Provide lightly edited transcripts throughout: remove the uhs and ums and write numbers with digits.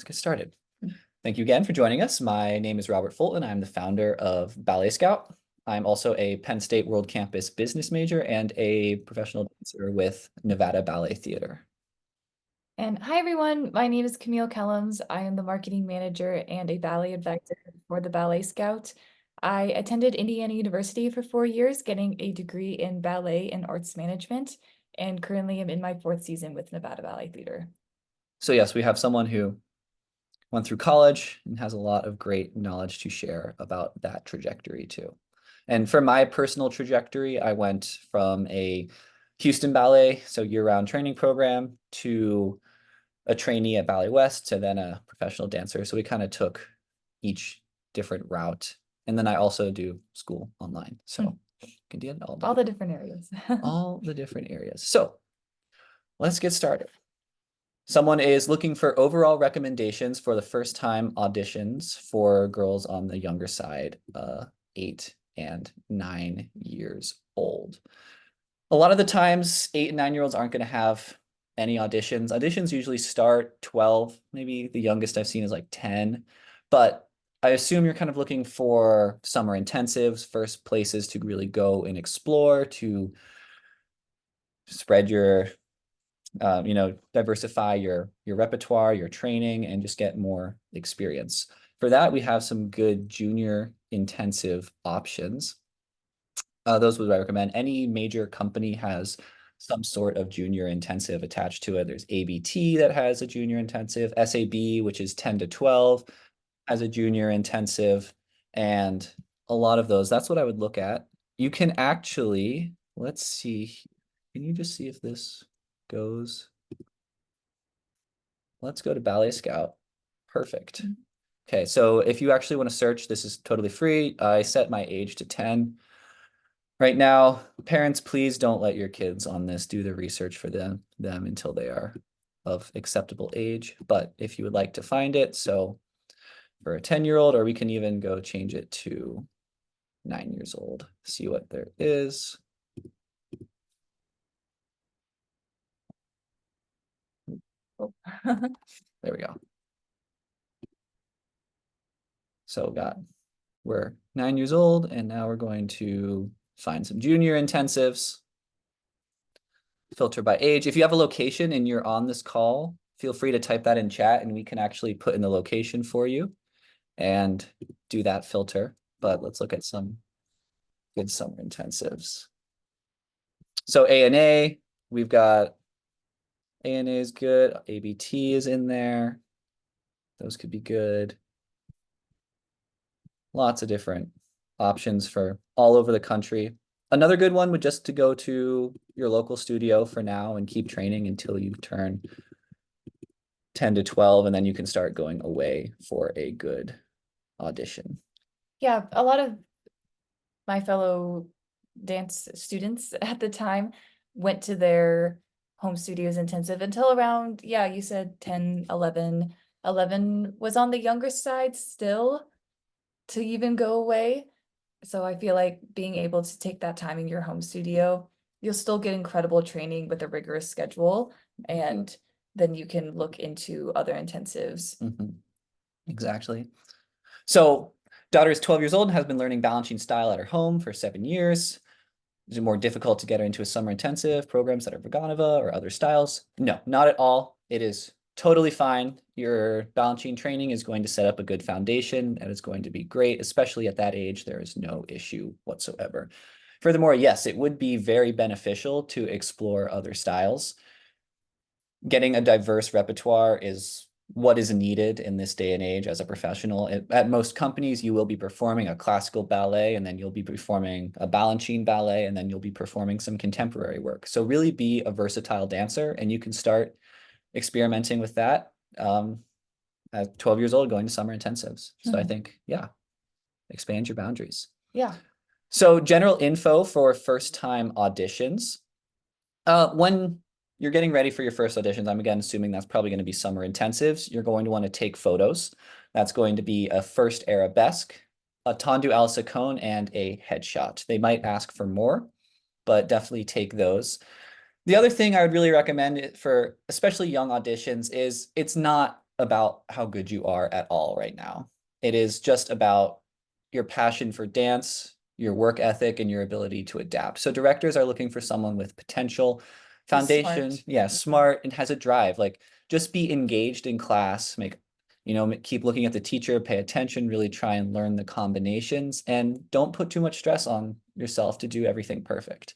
let's get started. Thank you again for joining us. My name is Robert Fulton. I'm the founder of BalletScout. I'm also a Penn State World Campus business major and a professional dancer with Nevada Ballet Theater. And hi, everyone. My name is Camille Kellums. I am the marketing manager and a ballet advisor for the BalletScout. I attended Indiana University for 4 years, getting a degree in ballet and arts management, and currently am in my 4th season with Nevada Ballet Theater. So yes, we have someone who went through college and has a lot of great knowledge to share about that trajectory too. And for my personal trajectory, I went from a Houston Ballet, so year-round training program, to a trainee at Ballet West, to then a professional dancer. So we kind of took each different route. And then I also do school online. So can do it all the different areas. all the different areas. So let's get started. Someone is looking for overall recommendations for the first time auditions for girls on the younger side, 8 and 9 years old. A lot of the times, 8 and 9-year-olds aren't going to have any auditions. Auditions usually start 12, maybe the youngest I've seen is like 10. But I assume you're kind of looking for summer intensives, first places to really go and explore, to spread your diversify your repertoire, your training, and just get more experience. For that, we have some good junior intensive options. Those would I recommend. Any major company has some sort of junior intensive attached to it. There's ABT that has a junior intensive, SAB, which is 10 to 12, has a junior intensive, and a lot of those. That's what I would look at. You can actually, let's see, can you just see if this goes? Let's go to BalletScout. Perfect. Okay, so if you actually want to search, this is totally free. I set my age to 10. Right now, parents, please don't let your kids on this. Do the research for them until they are of acceptable age. But if you would like to find it, so for a 10-year-old, or we can even go change it to 9 years old, see what there is. Oh. There we go. So we're 9 years old, and now we're going to find some junior intensives. Filter by age. If you have a location and you're on this call, feel free to type that in chat and we can actually put in the location for you and do that filter. But let's look at some good summer intensives. So ANA, we've got ANA is good. ABT is in there. Those could be good. Lots of different options for all over the country. Another good one would just to go to your local studio for now and keep training until you turn 10 to 12, and then you can start going away for a good audition. Yeah, a lot of my fellow dance students at the time went to their home studios intensive until around, yeah, you said 10, 11. 11 was on the younger side still to even go away. So I feel like being able to take that time in your home studio, you'll still get incredible training with a rigorous schedule, and then you can look into other intensives. Exactly. So daughter is 12 years old and has been learning balancing style at her home for 7 years. Is it more difficult to get her into a summer intensive programs that are Vaganova or other styles? No, not at all. It is totally fine. Your balancing training is going to set up a good foundation and it's going to be great, especially at that age. There is no issue whatsoever. Furthermore, yes, it would be very beneficial to explore other styles. Getting a diverse repertoire is what is needed in this day and age as a professional. At most companies, you will be performing a classical ballet, and then you'll be performing a Balanchine ballet, and then you'll be performing some contemporary work. So really be a versatile dancer, and you can start experimenting with that at 12 years old, going to summer intensives. So I think, yeah, expand your boundaries. Yeah. So general info for first-time auditions. When you're getting ready for your first auditions, I'm again assuming that's probably going to be summer intensives. You're going to want to take photos. That's going to be a first arabesque, a tendu à la seconde, and a headshot. They might ask for more, but definitely take those. The other thing I would really recommend for especially young auditions is it's not about how good you are at all right now. It is just about your passion for dance, your work ethic, and your ability to adapt. So directors are looking for someone with potential, foundation, Smart. yeah, smart, and has a drive. Like just be engaged in class, keep looking at the teacher, pay attention, really try and learn the combinations, and don't put too much stress on yourself to do everything perfect.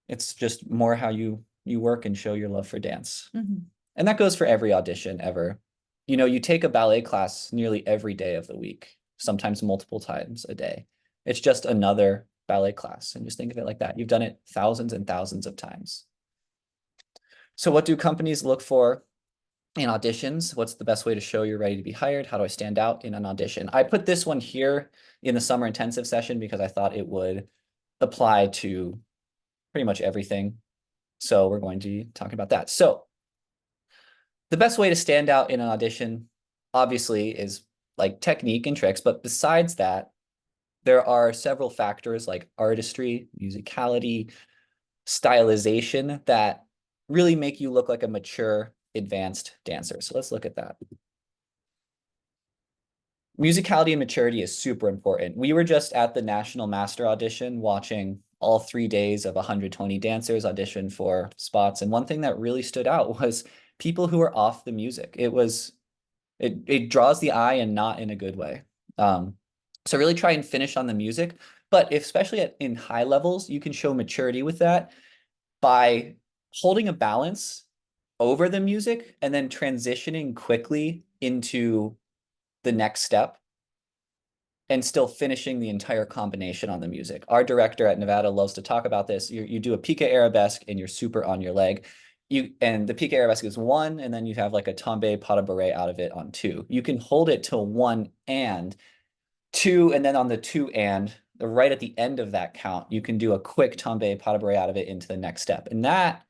It's just more how you work and show your love for dance. Mhm. And that goes for every audition ever. You take a ballet class nearly every day of the week, sometimes multiple times a day. It's just another ballet class. And just think of it like that. You've done it thousands and thousands of times. So what do companies look for in auditions? What's the best way to show you're ready to be hired? How do I stand out in an audition? I put this one here in the summer intensive session because I thought it would apply to pretty much everything. So we're going to be talking about that. So the best way to stand out in an audition, obviously, is like technique and tricks. But besides that, there are several factors like artistry, musicality, stylization that really make you look like a mature, advanced dancer. So let's look at that. Musicality and maturity is super important. We were just at the National Master Audition watching all 3 days of 120 dancers audition for spots. And one thing that really stood out was people who are off the music. It draws the eye and not in a good way. So really try and finish on the music. But especially in high levels, you can show maturity with that by holding a balance over the music and then transitioning quickly into the next step and still finishing the entire combination on the music. Our director at Nevada loves to talk about this. You do a pique arabesque and you're super on your leg. And the pique arabesque is 1, and then you have like a tombe pas de bourrée out of it on 2. You can hold it to 1 and 2, and then on the 2 and right at the end of that count, you can do a quick tombe pas de bourrée out of it into the next step. And that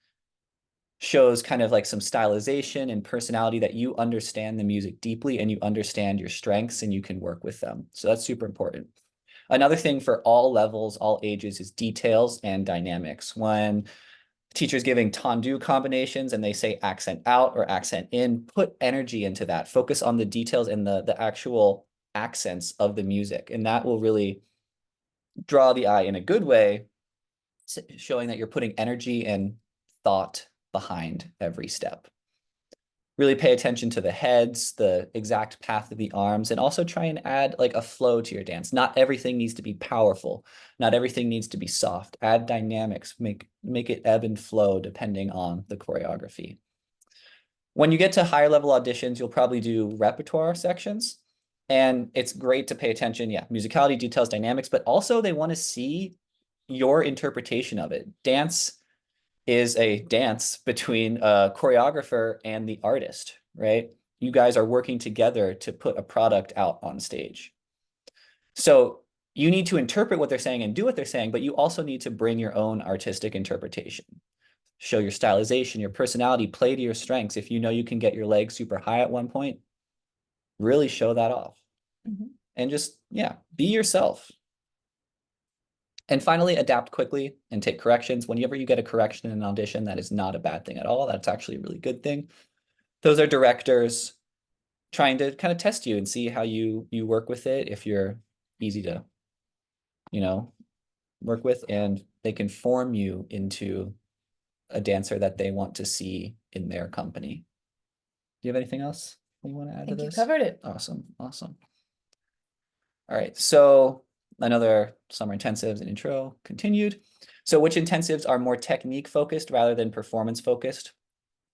shows kind of like some stylization and personality that you understand the music deeply and you understand your strengths and you can work with them. So that's super important. Another thing for all levels, all ages is details and dynamics. When teachers giving tendu combinations and they say accent out or accent in, put energy into that. Focus on the details and the actual accents of the music. And that will really draw the eye in a good way, showing that you're putting energy and thought behind every step. Really pay attention to the heads, the exact path of the arms, and also try and add like a flow to your dance. Not everything needs to be powerful. Not everything needs to be soft. Add dynamics, make it ebb and flow depending on the choreography. When you get to higher level auditions, you'll probably do repertoire sections. And it's great to pay attention, yeah, musicality, details, dynamics, but also they want to see your interpretation of it. Dance is a dance between a choreographer and the artist, right? You guys are working together to put a product out on stage. So you need to interpret what they're saying and do what they're saying, but you also need to bring your own artistic interpretation. Show your stylization, your personality, play to your strengths. If you know you can get your legs super high at one point, really show that off. And just, yeah, be yourself. And finally, adapt quickly and take corrections. Whenever you get a correction in an audition, that is not a bad thing at all. That's actually a really good thing. Those are directors trying to kind of test you and see how you work with it, if you're easy to, work with, and they can form you into a dancer that they want to see in their company. Do you have anything else you want to add to I think you this? covered it. Awesome. Awesome. All right. So another summer intensives and intro continued. So which intensives are more technique focused rather than performance focused?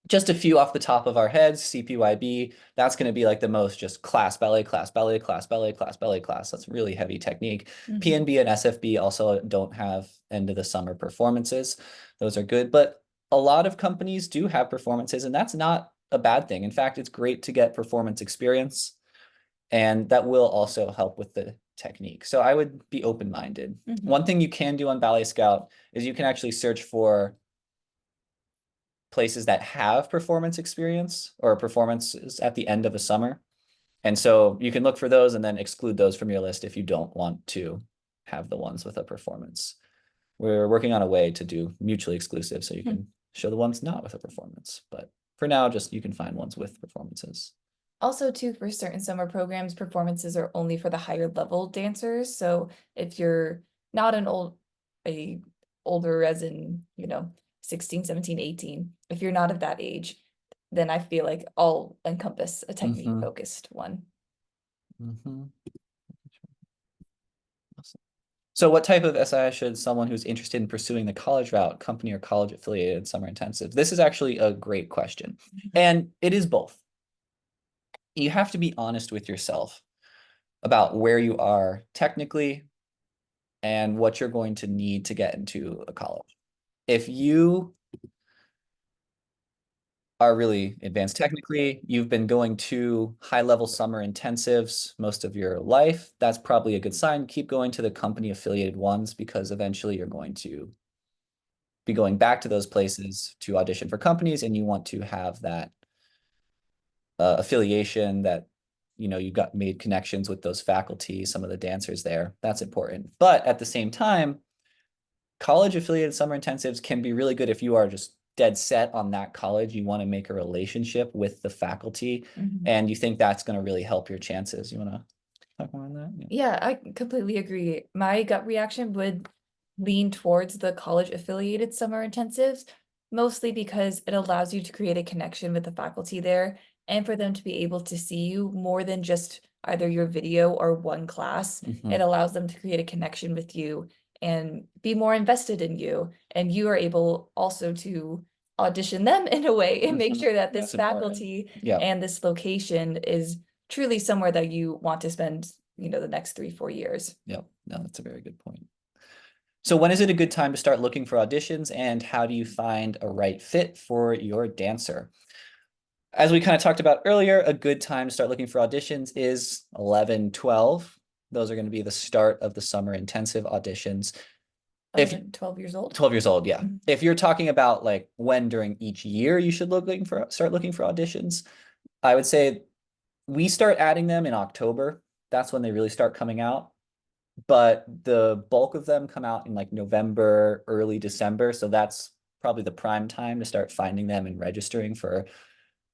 Just a few off the top of our heads. CPYB, that's going to be like the most just class, ballet, class, ballet, class, ballet, class, ballet, class. That's really heavy technique. PNB and SFB also don't have end of the summer performances. Those are good, but a lot of companies do have performances, and that's not a bad thing. In fact, it's great to get performance experience, and that will also help with the technique. So I would be open-minded. One thing you can do on BalletScout is you can actually search for places that have performance experience or performances at the end of a summer. And so you can look for those and then exclude those from your list if you don't want to have the ones with a performance. We're working on a way to do mutually exclusive so you can show the ones not with a performance, but for now, just you can find ones with performances. Also, too, for certain summer programs, performances are only for the higher level dancers. So if you're not a older as in, 16, 17, 18, if you're not of that age, then I feel like I'll encompass a technique focused one. Awesome. So what type of SI should someone who's interested in pursuing the college route, company or college affiliated summer intensive? This is actually a great question. And it is both. You have to be honest with yourself about where you are technically and what you're going to need to get into a college. If you are really advanced technically, you've been going to high-level summer intensives most of your life, that's probably a good sign. Keep going to the company affiliated ones because eventually you're going to be going back to those places to audition for companies, and you want to have that affiliation that you got made connections with those faculty, some of the dancers there. That's important. But at the same time, college affiliated summer intensives can be really good if you are just dead set on that college. You want to make a relationship with the faculty, and you think that's going to really help your chances. You want to talk more on that? Yeah, I completely agree. My gut reaction would lean towards the college affiliated summer intensives, mostly because it allows you to create a connection with the faculty there and for them to be able to see you more than just either your video or one class. It allows them to create a connection with you and be more invested in you. And you are able also to audition them in a way and make sure that this faculty and this location is truly somewhere that you want to spend, the next 3-4 years. Yep. No, that's a very good point. So when is it a good time to start looking for auditions, and how do you find a right fit for your dancer? As we kind of talked about earlier, a good time to start looking for auditions is 11, 12. Those are going to be the start of the summer intensive auditions. If 12 years old? 12 years old, yeah. If you're talking about like when during each year you should start looking for auditions, I would say we start adding them in October. That's when they really start coming out. But the bulk of them come out in like November, early December. So that's probably the prime time to start finding them and registering for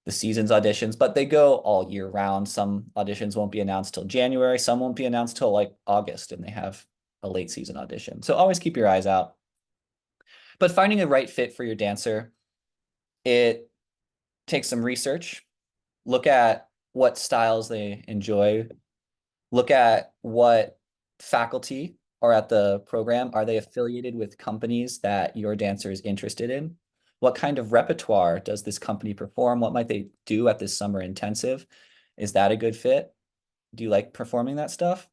the season's auditions. But they go all year round. Some auditions won't be announced till January. Some won't be announced till like August, and they have a late season audition. So always keep your eyes out. But finding the right fit for your dancer, it takes some research. Look at what styles they enjoy. Look at what faculty are at the program. Are they affiliated with companies that your dancer is interested in? What kind of repertoire does this company perform? What might they do at this summer intensive? Is that a good fit? Do you like performing that stuff?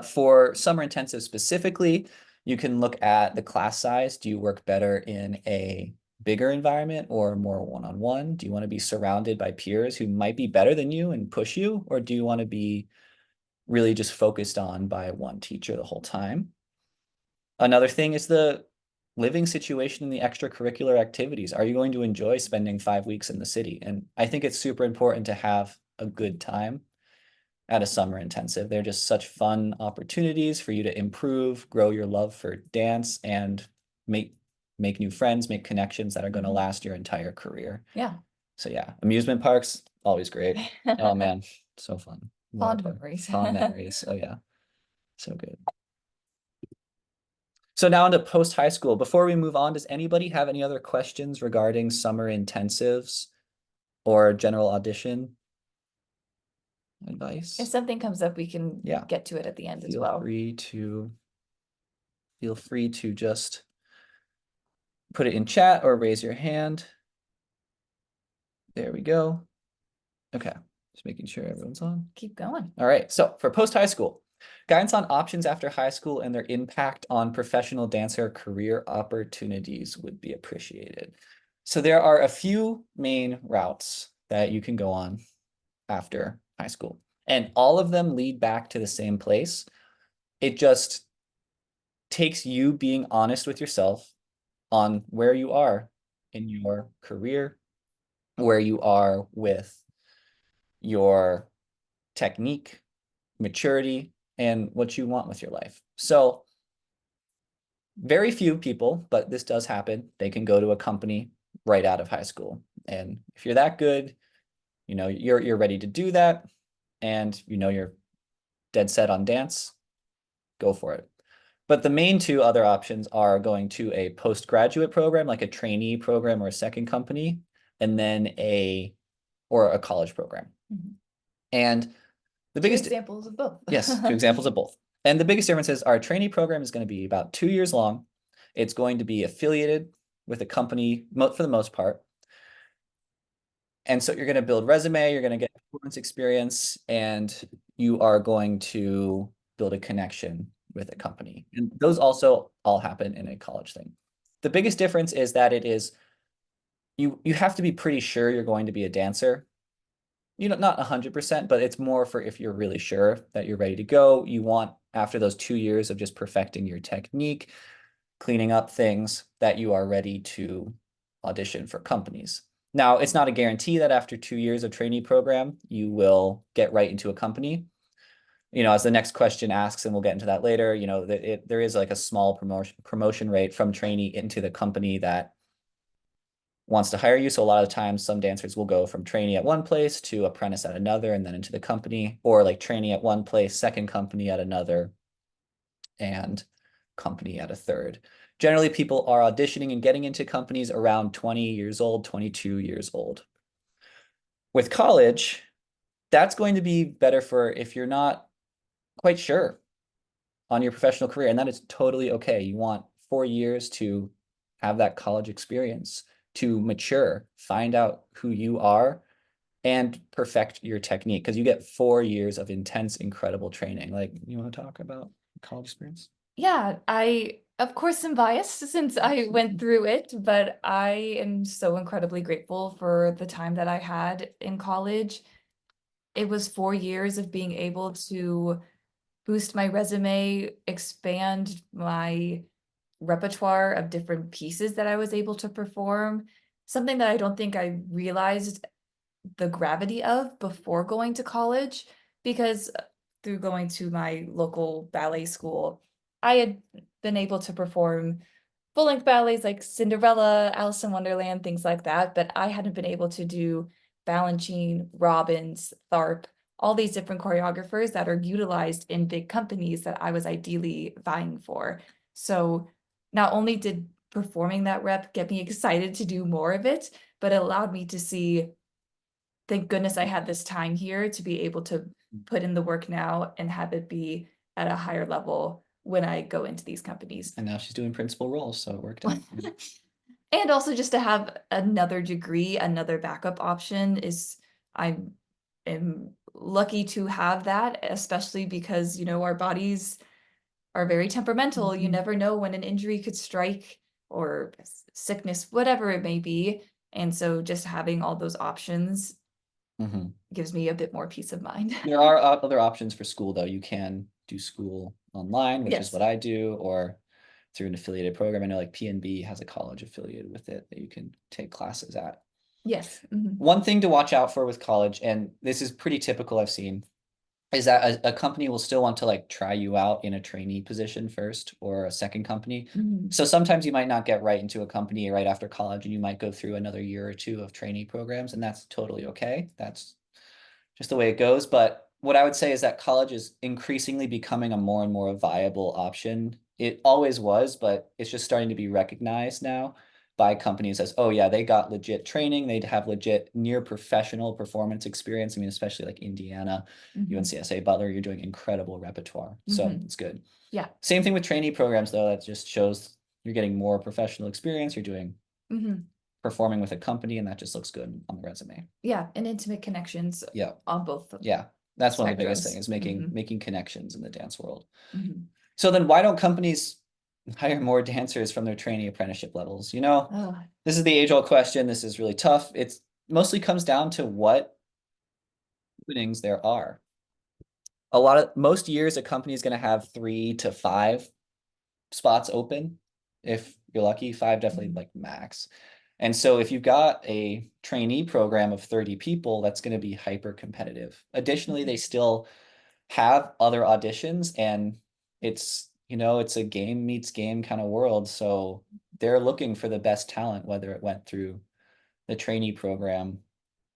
For summer intensive specifically, you can look at the class size. Do you work better in a bigger environment or more one-on-one? Do you want to be surrounded by peers who might be better than you and push you? Or do you want to be really just focused on by one teacher the whole time? Another thing is the living situation and the extracurricular activities. Are you going to enjoy spending 5 weeks in the city? And I think it's super important to have a good time at a summer intensive. They're just such fun opportunities for you to improve, grow your love for dance, and make new friends, make connections that are going to last your entire career. Yeah. So yeah, amusement parks, always great. Oh man, so fun. Fond memories. Fond memories. Oh yeah, so good. So now into post-high school. Before we move on, does anybody have any other questions regarding summer intensives or general audition advice? If something comes up, we can get to it at the end as well. Feel free to just put it in chat or raise your hand. There we go. Okay, just making sure everyone's on. Keep going. All right, so for post-high school, guidance on options after high school and their impact on professional dancer career opportunities would be appreciated. So there are a few main routes that you can go on after high school, and all of them lead back to the same place. It just takes you being honest with yourself on where you are in your career, where you are with your technique, maturity, and what you want with your life. So very few people, but this does happen, they can go to a company right out of high school. And if you're that good, you're ready to do that, and you're dead set on dance, go for it. But the main two other options are going to a postgraduate program, like a trainee program or a second company, and then a college program. Mhm. And the Two biggest examples of both. yes, two examples of both. And the biggest difference is our trainee program is going to be about 2 years long. It's going to be affiliated with a company for the most part. And so you're going to build resume, you're going to get performance experience, and you are going to build a connection with a company. And those also all happen in a college thing. The biggest difference is that it is you have to be pretty sure you're going to be a dancer. Not 100%, but it's more for if you're really sure that you're ready to go. You want, after those 2 years of just perfecting your technique, cleaning up things, that you are ready to audition for companies. Now, it's not a guarantee that after 2 years of trainee program, you will get right into a company. As the next question asks, and we'll get into that later, there is like a small promotion rate from trainee into the company that wants to hire you. So a lot of times some dancers will go from trainee at one place to apprentice at another and then into the company, or like trainee at one place, second company at another, and company at a third. Generally, people are auditioning and getting into companies around 20 years old, 22 years old. With college, that's going to be better for if you're not quite sure on your professional career, and that is totally okay. You want 4 years to have that college experience, to mature, find out who you are, and perfect your technique, because you get 4 years of intense, incredible training. Like, you want to talk about college experience? Yeah, I of course am biased since I went through it, but I am so incredibly grateful for the time that I had in college. It was 4 years of being able to boost my resume, expand my repertoire of different pieces that I was able to perform. Something that I don't think I realized the gravity of before going to college, because through going to my local ballet school, I had been able to perform full-length ballets like Cinderella, Alice in Wonderland, things like that, but I hadn't been able to do Balanchine, Robbins, Tharp, all these different choreographers that are utilized in big companies that I was ideally vying for. So not only did performing that rep get me excited to do more of it, but it allowed me to see, thank goodness I had this time here to be able to put in the work now and have it be at a higher level when I go into these companies. And now she's doing principal roles, so it worked out. And also just to have another degree, another backup option is, I am lucky to have that, especially because, our bodies are very temperamental. You never know when an injury could strike, or sickness, whatever it may be. And so just having all those options gives me a bit more peace of mind. There are other options for school, though. You can do school online, which is Yes. what I do, or through an affiliated program. I know like PNB has a college affiliated with it that you can take classes at. Yes. Mhm. One thing to watch out for with college, and this is pretty typical I've seen, is that a company will still want to like try you out in a trainee position first, or a second company. Mhm. So sometimes you might not get right into a company right after college, and you might go through another year or two of trainee programs, and that's totally okay. That's just the way it goes. But what I would say is that college is increasingly becoming a more and more viable option. It always was, but it's just starting to be recognized now by companies as, oh yeah, they got legit training. They'd have legit near professional performance experience. I mean, especially like Indiana, UNCSA, Butler, you're doing incredible repertoire. So it's good. Yeah. Same thing with trainee programs, though. That just shows you're getting more professional experience. You're doing performing with a company, and that just looks good on the resume. Yeah, and intimate connections. Yeah. On both. Yeah. That's one of the biggest spectrums. things, is making connections in the dance world. Mhm. So then why don't companies hire more dancers from their trainee apprenticeship levels? Oh, This is the age-old question. This is really tough. It's mostly comes down to what openings there are. Most years a company is going to have 3 to 5 spots open. If you're lucky, 5 definitely like max. And so if you've got a trainee program of 30 people, that's going to be hyper competitive. Additionally, they still have other auditions, and it's a game meets game kind of world. So they're looking for the best talent, whether it went through the trainee program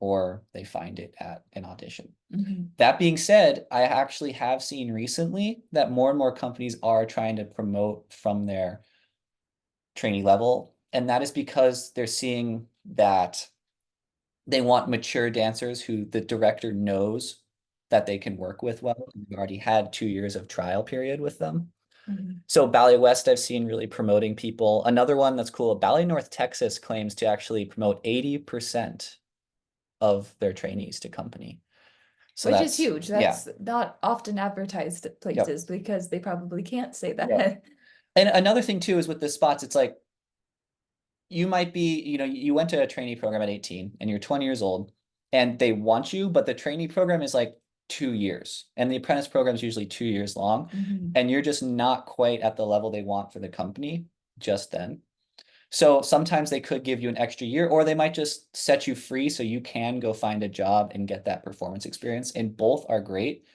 or they find it at an audition. Mhm. That being said, I actually have seen recently that more and more companies are trying to promote from their trainee level. And that is because they're seeing that they want mature dancers who the director knows that they can work with well. We've already had 2 years of trial period with them. Mhm. So Ballet West, I've seen really promoting people. Another one that's cool, Ballet North Texas claims to actually promote 80% of their trainees to company. So Which is that's, huge. yeah, That's not often advertised at yep, places because they probably can't say yep. that. And another thing too is with the spots, it's like you might be, you went to a trainee program at 18 and you're 20 years old and they want you, but the trainee program is like 2 years and the apprentice program is usually 2 years long Mhm. and you're just not quite at the level they want for the company just then. So sometimes they could give you an extra year or they might just set you free so you can go find a job and get that performance experience. And both are great.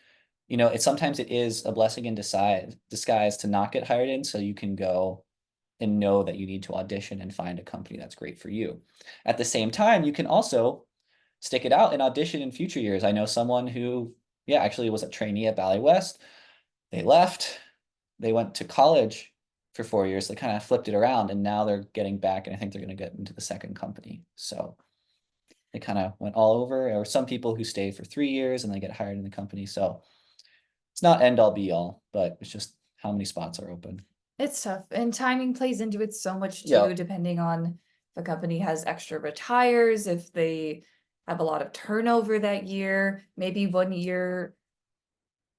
Sometimes it is a blessing in disguise to not get hired in so you can go and know that you need to audition and find a company that's great for you. At the same time, you can also stick it out and audition in future years. I know someone who, yeah, actually was a trainee at Ballet West. They left, they went to college for 4 years. They kind of flipped it around and now they're getting back and I think they're going to get into the second company. So they kind of went all over, or some people who stay for 3 years and they get hired in the company. So it's not end all be all, but it's just how many spots are open. It's tough, and timing plays into it so much Yeah. too, depending on if a company has extra retires, if they have a lot of turnover that year, maybe 1 year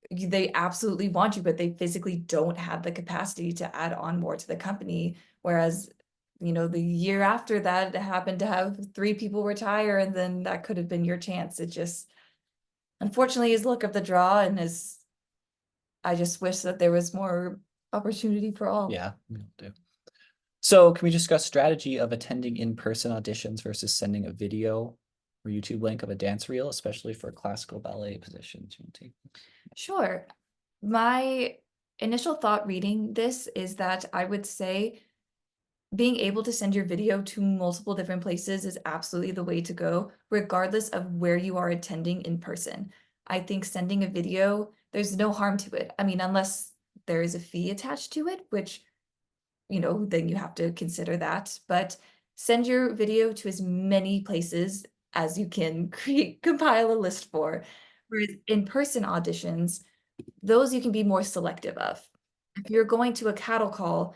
they absolutely want you, but they physically don't have the capacity to add on more to the company. Whereas, the year after that, it happened to have 3 people retire, and then that could have been your chance. It just, unfortunately, is luck of the draw, and I just wish that there was more opportunity for all. Yeah, we will do. So can we discuss strategy of attending in-person auditions versus sending a video or YouTube link of a dance reel, especially for classical ballet positions? You want to take? Sure. My initial thought reading this is that I would say being able to send your video to multiple different places is absolutely the way to go, regardless of where you are attending in person. I think sending a video, there's no harm to it. I mean, unless there is a fee attached to it, which, then you have to consider that. But send your video to as many places as you can compile a list for. Whereas in-person auditions, those you can be more selective of. If you're going to a cattle call,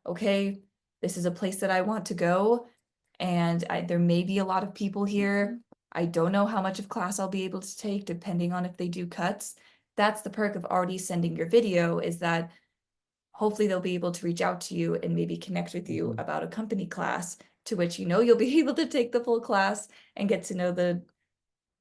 okay, this is a place that I want to go, and there may be a lot of people here. I don't know how much of class I'll be able to take, depending on if they do cuts. That's the perk of already sending your video, is that hopefully they'll be able to reach out to you and maybe connect with you about a company class, to which you'll be able to take the full class and get to know the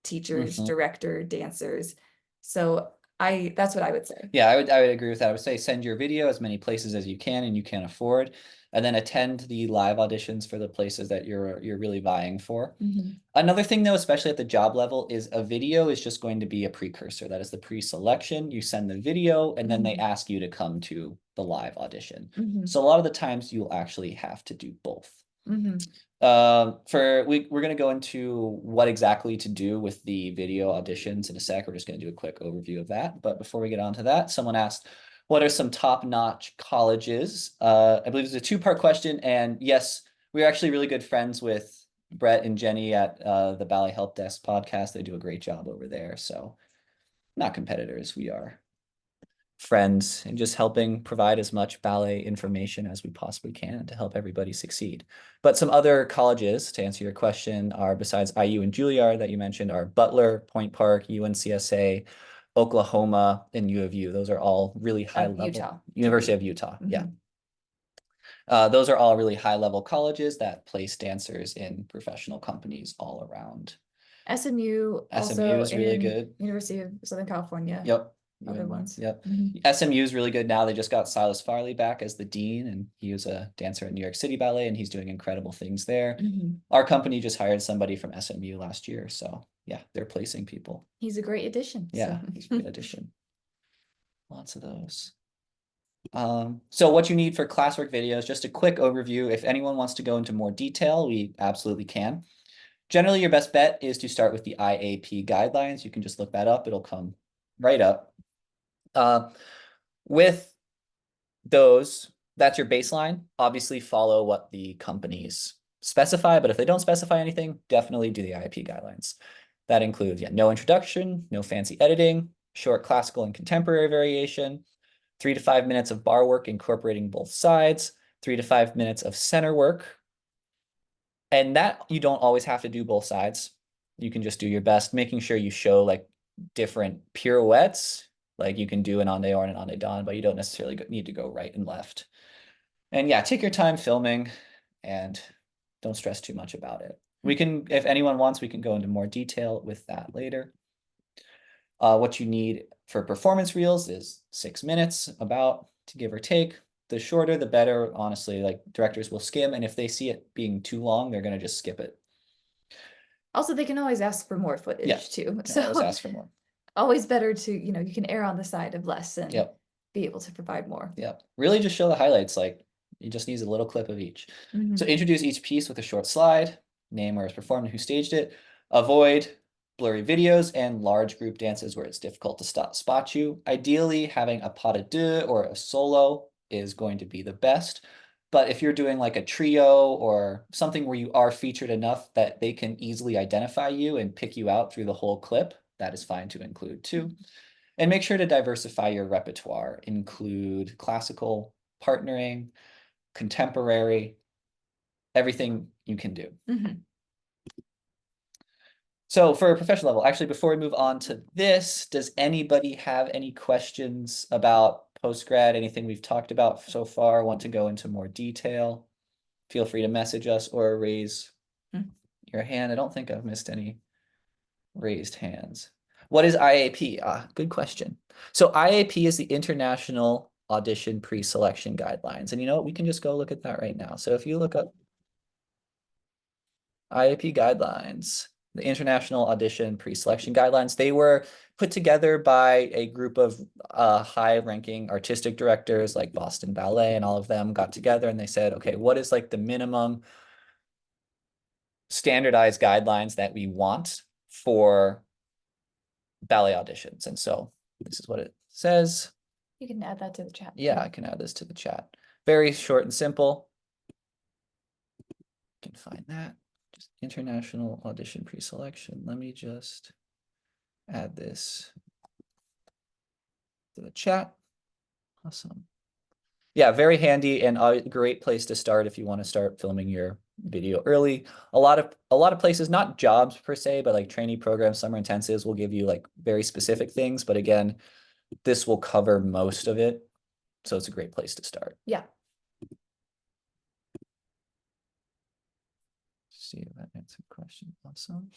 teachers, Mhm. director, dancers. So that's what I would say. Yeah, I would agree with that. I would say send your video as many places as you can and you can afford, and then attend the live auditions for the places that you're really vying for. Mhm. Another thing though, especially at the job level, is a video is just going to be a precursor. That is the pre-selection. You send the video and then they Mhm. ask you to come to the live audition. Mhm. So a lot of the times you'll actually have to do both. Mhm. We're going to go into what exactly to do with the video auditions in a sec. We're just going to do a quick overview of that. But before we get on to that, someone asked, what are some top-notch colleges? I believe it's a two-part question. And yes, we're actually really good friends with Brett and Jenny at the Ballet Help Desk podcast. They do a great job over there. So not competitors, we are friends and just helping provide as much ballet information as we possibly can to help everybody succeed. But some other colleges, to answer your question, are, besides IU and Juilliard that you mentioned, are Butler, Point Park, UNCSA, Oklahoma, and U of U. Those are all really high level. Utah. University of Utah, yeah. Mhm. Those are all really high level colleges that place dancers in professional companies all around. SMU SMU also is really in good. University of Southern California. Yep. Other ones. Yep. Mhm. SMU is really good now. They just got Silas Farley back as the dean, and he was a dancer at New York City Ballet, and he's doing incredible things there. Mhm. Our company just hired somebody from SMU last year, so yeah, they're placing people. He's a great addition. Yeah, So. he's a good addition. Lots of those. So what you need for classwork videos, just a quick overview. If anyone wants to go into more detail, we absolutely can. Generally, your best bet is to start with the IAP guidelines. You can just look that up. It'll come right up. With those, that's your baseline. Obviously, follow what the companies specify, but if they don't specify anything, definitely do the IAP guidelines. That includes, no introduction, no fancy editing, short classical and contemporary variation, 3 to 5 minutes of bar work incorporating both sides, 3 to 5 minutes of center work. And that you don't always have to do both sides. You can just do your best, making sure you show like different pirouettes. Like you can do an onde or an onde don, but you don't necessarily need to go right and left. And yeah, take your time filming and don't stress too much about it. We can, if anyone wants, we can go into more detail with that later. What you need for performance reels is 6 minutes, about, to give or take. The shorter, the better. Honestly, like directors will skim, and if they see it being too long, they're gonna just skip it. Also, they can always ask for more footage too. So always ask for more. Always better to, you can err on the side of less and Yep. be able to provide more. Yep. Really just show the highlights. Like you just need a little clip of each. So introduce each piece with a short slide, name where it's performed and who staged it. Avoid blurry videos and large group dances where it's difficult to spot you. Ideally, having a pas de deux or a solo is going to be the best. But if you're doing like a trio or something where you are featured enough that they can easily identify you and pick you out through the whole clip, that is fine to include too. And make sure to diversify your repertoire. Include classical, partnering, contemporary, everything you can do. So for a professional level, actually, before we move on to this, does anybody have any questions about postgrad, anything we've talked about so far, want to go into more detail? Feel free to message us or raise your hand. I don't think I've missed any raised hands. What is IAP? Good question. So IAP is the International Audition Pre-Selection Guidelines. And you know what? We can just go look at that right now. So if you look up IAP guidelines, the International Audition Pre-Selection Guidelines, they were put together by a group of high-ranking artistic directors like Boston Ballet, and all of them got together and they said, okay, what is like the minimum standardized guidelines that we want for ballet auditions? And so this is what it says. You can add that to the chat. Yeah, I can add this to the chat. Very short and simple. You can find that. Just International Audition Pre-Selection. Let me just add this to the chat. Awesome. Yeah, very handy and a great place to start if you want to start filming your video early. A lot of places, not jobs per se, but like trainee programs, summer intensives will give you like very specific things. But again, this will cover most of it. So it's a great place to start. Yeah. See if that answered the question. Awesome.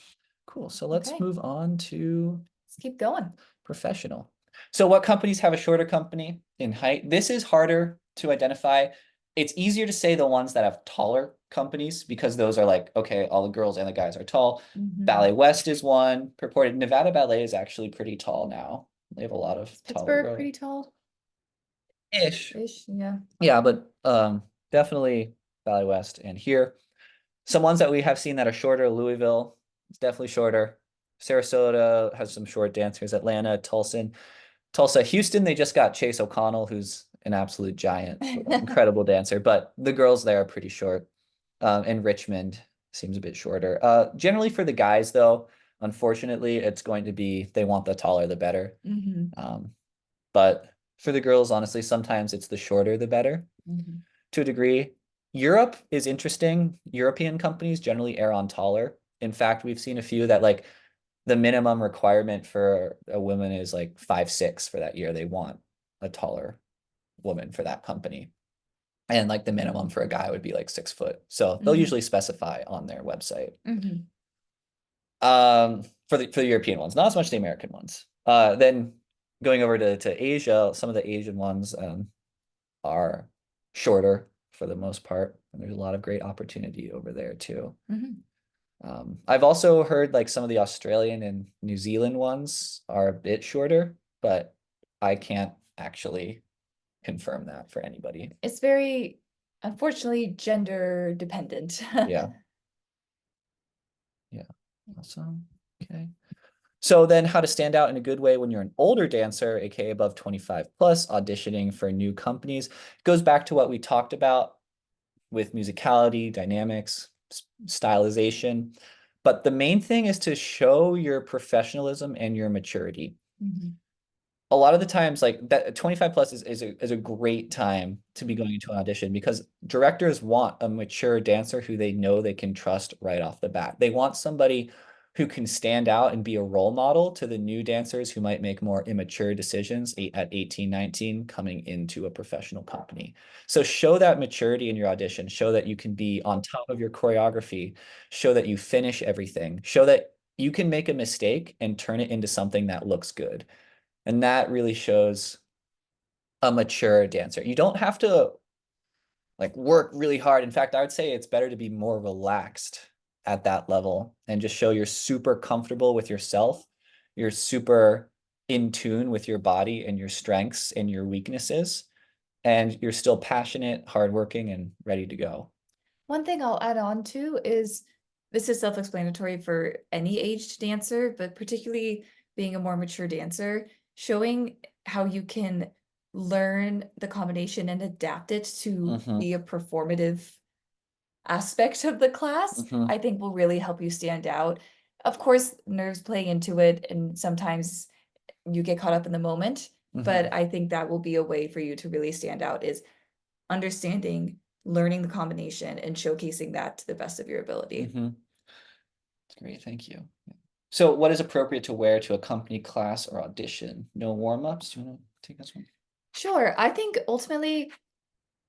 Cool. So let's move on to Let's keep going. professional. So what companies have a shorter company in height? This is harder to identify. It's easier to say the ones that have taller companies because those are like, okay, all the girls and the guys are tall. Ballet West is one. Purported Nevada Ballet is actually pretty tall now. They have a lot of taller Pittsburgh, girls. pretty tall. Ish. Yeah. Yeah, but definitely Ballet West. And here, some ones that we have seen that are shorter. Louisville is definitely shorter. Sarasota has some short dancers. Atlanta, Tulsa, Houston, they just got Chase O'Connell, who's an absolute giant, incredible dancer. But the girls there are pretty short. And Richmond seems a bit shorter. Generally for the guys, though, unfortunately, it's going to be they want the taller the better. But for the girls, honestly, sometimes it's the shorter the better to a degree. Europe is interesting. European companies generally err on taller. In fact, we've seen a few that like the minimum requirement for a woman is like 5'6" for that year. They want a taller woman for that company. And like the minimum for a guy would be like 6 foot. So they'll usually specify on their website. For the European ones, not as much the American ones. Then going over to Asia, some of the Asian ones are shorter for the most part. And there's a lot of great opportunity over there too. I've also heard like some of the Australian and New Zealand ones are a bit shorter, but I can't actually confirm that for anybody. It's very, unfortunately, gender dependent. Yeah. Yeah. Awesome. Okay. So then how to stand out in a good way when you're an older dancer, aka above 25 plus, auditioning for new companies. It goes back to what we talked about with musicality, dynamics, stylization. But the main thing is to show your professionalism and your maturity. Mhm. A lot of the times, like that 25 plus is a great time to be going into an audition because directors want a mature dancer who they know they can trust right off the bat. They want somebody who can stand out and be a role model to the new dancers who might make more immature decisions at 18, 19 coming into a professional company. So show that maturity in your audition, show that you can be on top of your choreography, show that you finish everything, show that you can make a mistake and turn it into something that looks good. And that really shows a mature dancer. You don't have to like work really hard. In fact, I would say it's better to be more relaxed at that level and just show you're super comfortable with yourself. You're super in tune with your body and your strengths and your weaknesses. And you're still passionate, hardworking, and ready to go. One thing I'll add on to is this is self-explanatory for any aged dancer, but particularly being a more mature dancer, showing how you can learn the combination and adapt it to Mhm, be a performative aspect of the class, mhm, I think will really help you stand out. Of course, nerves play into it, and sometimes you get caught up in the moment, mhm, but I think that will be a way for you to really stand out is understanding, learning the combination, and showcasing that to the best of your ability. mhm. That's great, thank you. So what is appropriate to wear to a company class or audition? No warm-ups? Do you want to take this one? Sure, I think ultimately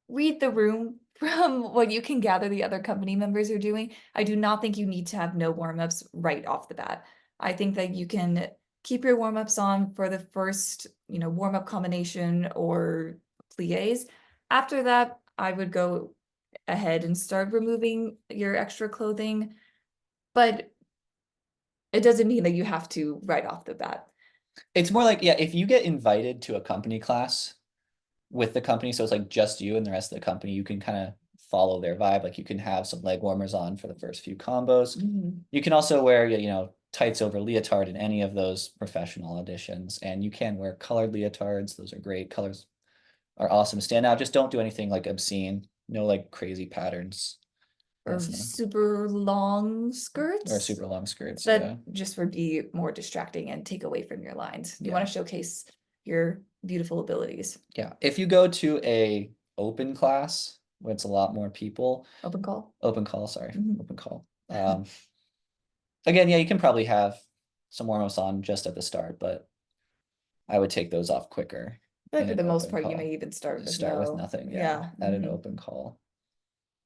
read the room from what you can gather the other company members are doing. I do not think you need to have no warm-ups right off the bat. I think that you can keep your warm-ups on for the first, warm-up combination or plies. After that, I would go ahead and start removing your extra clothing, but it doesn't mean that you have to right off the bat. It's more like, yeah, if you get invited to a company class with the company, so it's like just you and the rest of the company, you can kind of follow their vibe. Like you can have some leg warmers on for the first few combos. Mhm. You can also wear, tights over leotard in any of those professional auditions. And you can wear colored leotards. Those are great. Colors are awesome to stand out. Just don't do anything like obscene. No like crazy patterns. Or That's no, super long or skirts super long skirts. Yeah. that just would be more distracting and take away from your lines. You Yeah. want to showcase your beautiful abilities. Yeah. If you go to a open class where it's a lot more people, Open call. open call, sorry, Mhm. open call. Again, yeah, you can probably have some warm-ups on just at the start, but I would take those off quicker I feel in like for an the most open part, you may call. even start Just with start with no. nothing, yeah, Yeah. at an Mhm. open call.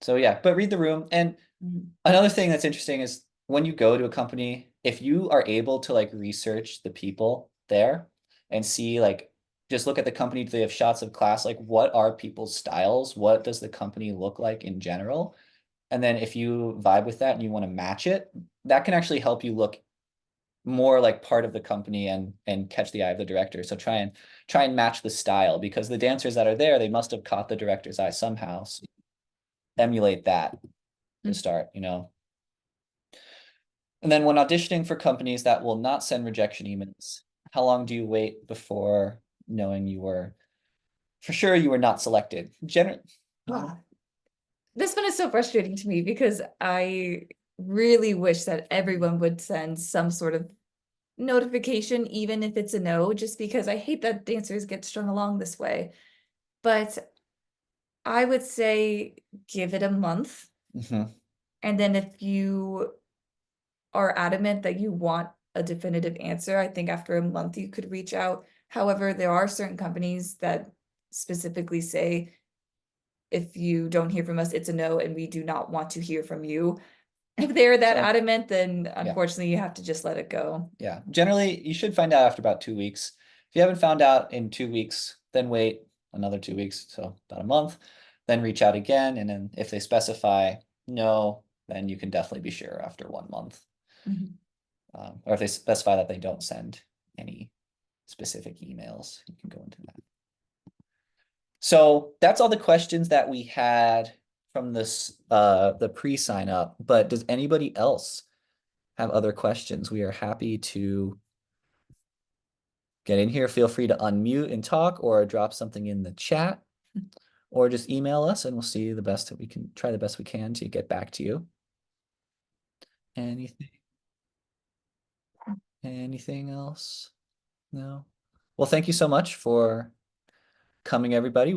So yeah, but read the room. And Mhm. another thing that's interesting is when you go to a company, if you are able to like research the people there and see like just look at the company, do they have shots of class? Like what are people's styles? What does the company look like in general? And then if you vibe with that and you want to match it, that can actually help you look more like part of the company and catch the eye of the director. So try and match the style because the dancers that are there, they must have caught the director's eye somehow. So emulate that to Mhm. start. And then when auditioning for companies that will not send rejection emails, how long do you wait before knowing you were for sure you were not selected? Ah, this one is so frustrating to me because I really wish that everyone would send some sort of notification, even if it's a no, just because I hate that dancers get strung along this way. But I would say give it a month. Mhm. And then if you are adamant that you want a definitive answer, I think after a month you could reach out. However, there are certain companies that specifically say, if you don't hear from us, it's a no, and we do not want to hear from you. If they're that So adamant, then yeah. unfortunately you have to just let it go. Yeah, generally you should find out after about 2 weeks. If you haven't found out in 2 weeks, then wait another 2 weeks, so about a month, then reach out again. And then if they specify no, then you can definitely be sure after 1 month. Mhm. Or if they specify that they don't send any specific emails, you can go into that. So that's all the questions that we had from this the pre-sign up, but does anybody else have other questions? We are happy to get in here. Feel free to unmute and talk or drop something in the chat or just email us and we'll see the best that we can try the best we can to get back to you. Anything? Anything else? No. Well, thank you so much for coming, everybody.